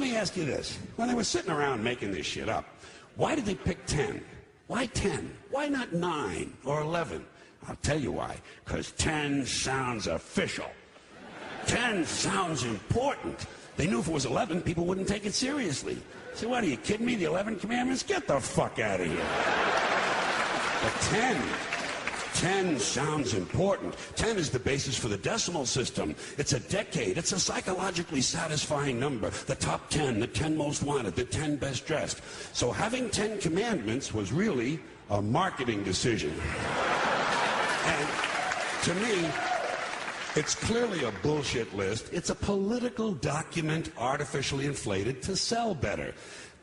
me ask you this. When they were sitting around making this shit up, why did they pick 10? Why 10? Why not 9 or 11? I'll tell you why. Because 10 sounds official. 10 sounds important. They knew if it was 11, people wouldn't take it seriously. Say, what, are you kidding me? The 11 commandments? Get the fuck out of here. But 10 sounds important. 10 is the basis for the decimal system. It's a decade. It's a psychologically satisfying number. The top 10, the 10 most wanted, the 10 best dressed. So having 10 commandments was really a marketing decision. And to me, it's clearly a bullshit list. It's a political document artificially inflated to sell better.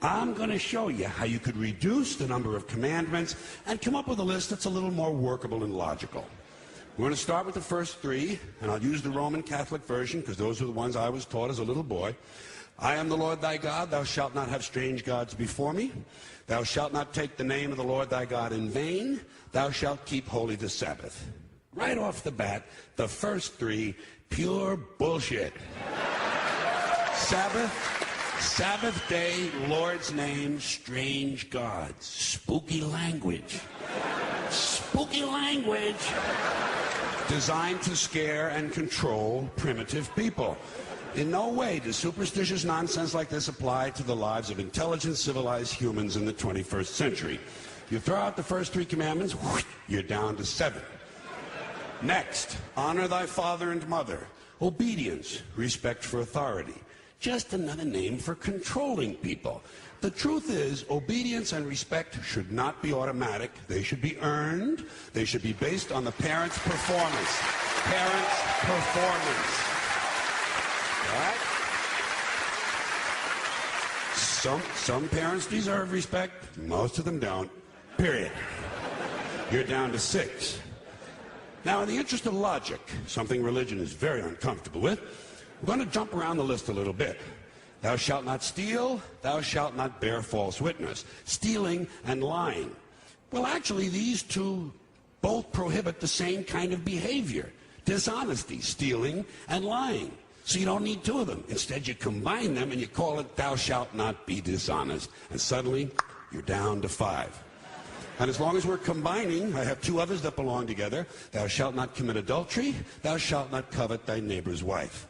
I'm going to show you how you could reduce the number of commandments and come up with a list that's a little more workable and logical. We're going to start with the first 3, and I'll use the Roman Catholic version because those are the ones I was taught as a little boy. I am the Lord thy God. Thou shalt not have strange gods before me. Thou shalt not take the name of the Lord thy God in vain. Thou shalt keep holy the Sabbath. Right off the bat, the first 3, pure bullshit. Sabbath day, Lord's name, strange gods. Spooky language. Spooky language. Designed to scare and control primitive people. In no way does superstitious nonsense like this apply to the lives of intelligent, civilized humans in the 21st century. You throw out the first 3 commandments, you're down to 7. Next, honor thy father and mother. Obedience, respect for authority. Just another name for controlling people. The truth is, obedience and respect should not be automatic. They should be earned. They should be based on the parent's performance. Parent's performance. All right? Some parents deserve respect. Most of them don't. Period. You're down to 6. Now, in the interest of logic, something religion is very uncomfortable with, we're going to jump around the list a little bit. Thou shalt not steal. Thou shalt not bear false witness. Stealing and lying. Well, actually, these 2 both prohibit the same kind of behavior. Dishonesty, stealing, and lying. So you don't need 2 of them. Instead, you combine them and you call it thou shalt not be dishonest. And suddenly, you're down to 5. And as long as we're combining, I have 2 others that belong together. Thou shalt not commit adultery. Thou shalt not covet thy neighbor's wife.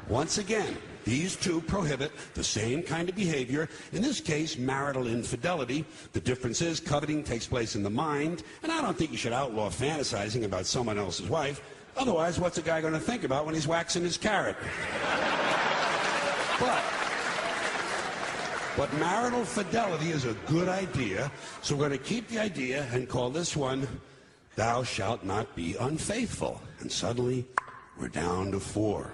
Once again, these 2 prohibit the same kind of behavior. In this case, marital infidelity. The difference is coveting takes place in the mind. And I don't think you should outlaw fantasizing about someone else's wife. Otherwise, what's a guy going to think about when he's waxing his carrot? But marital fidelity is a good idea, so we're going to keep the idea and call this one, thou shalt not be unfaithful. And suddenly, we're down to 4.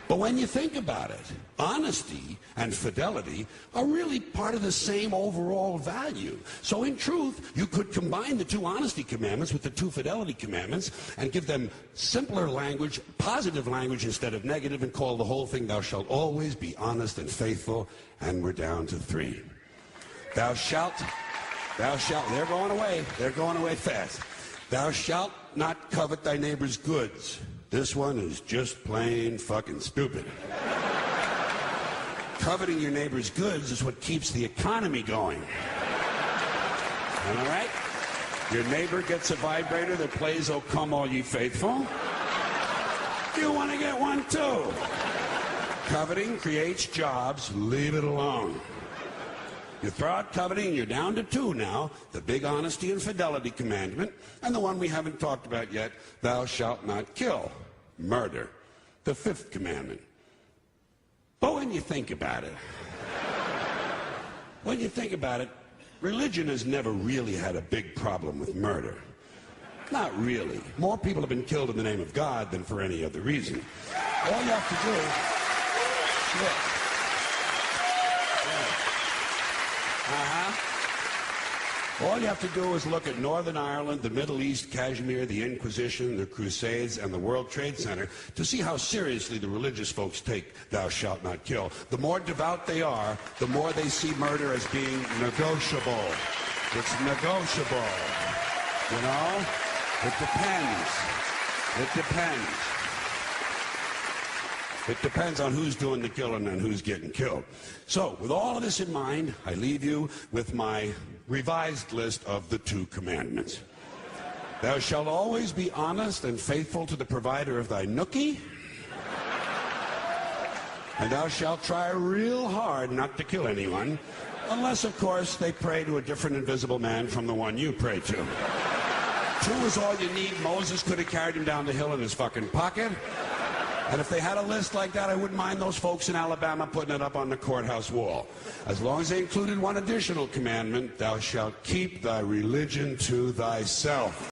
But when you think about it, honesty and fidelity are really part of the same overall value. So in truth, you could combine the 2 honesty commandments with the 2 fidelity commandments and give them simpler language, positive language instead of negative, and call the whole thing, thou shalt always be honest and faithful, and we're down to 3. Thou shalt, they're going away fast. Thou shalt not covet thy neighbor's goods. This one is just plain fucking stupid. Coveting your neighbor's goods is what keeps the economy going. All right? Your neighbor gets a vibrator that plays "O Come All Ye Faithful." You want to get one too. Coveting creates jobs. Leave it alone. You throw out coveting, you're down to 2 now. The big honesty and fidelity commandment, and the one we haven't talked about yet, thou shalt not kill. Murder. The 5th commandment. But when you think about it, religion has never really had a big problem with murder. Not really. More people have been killed in the name of God than for any other reason. All you have to do... All you have to do is look at Northern Ireland, the Middle East, Kashmir, the Inquisition, the Crusades, and the World Trade Center to see how seriously the religious folks take thou shalt not kill. The more devout they are, the more they see murder as being negotiable. It's negotiable. You know? It depends. It depends. It depends on who's doing the killing and who's getting killed. So, with all of this in mind, I leave you with my revised list of the 2 commandments. Thou shalt always be honest and faithful to the provider of thy nookie. And thou shalt try real hard not to kill anyone, unless, of course, they pray to a different invisible man from the one you pray to. 2 is all you need. Moses could have carried him down the hill in his fucking pocket. And if they had a list like that, I wouldn't mind those folks in Alabama putting it up on the courthouse wall. As long as they included one additional commandment, thou shalt keep thy religion to thyself.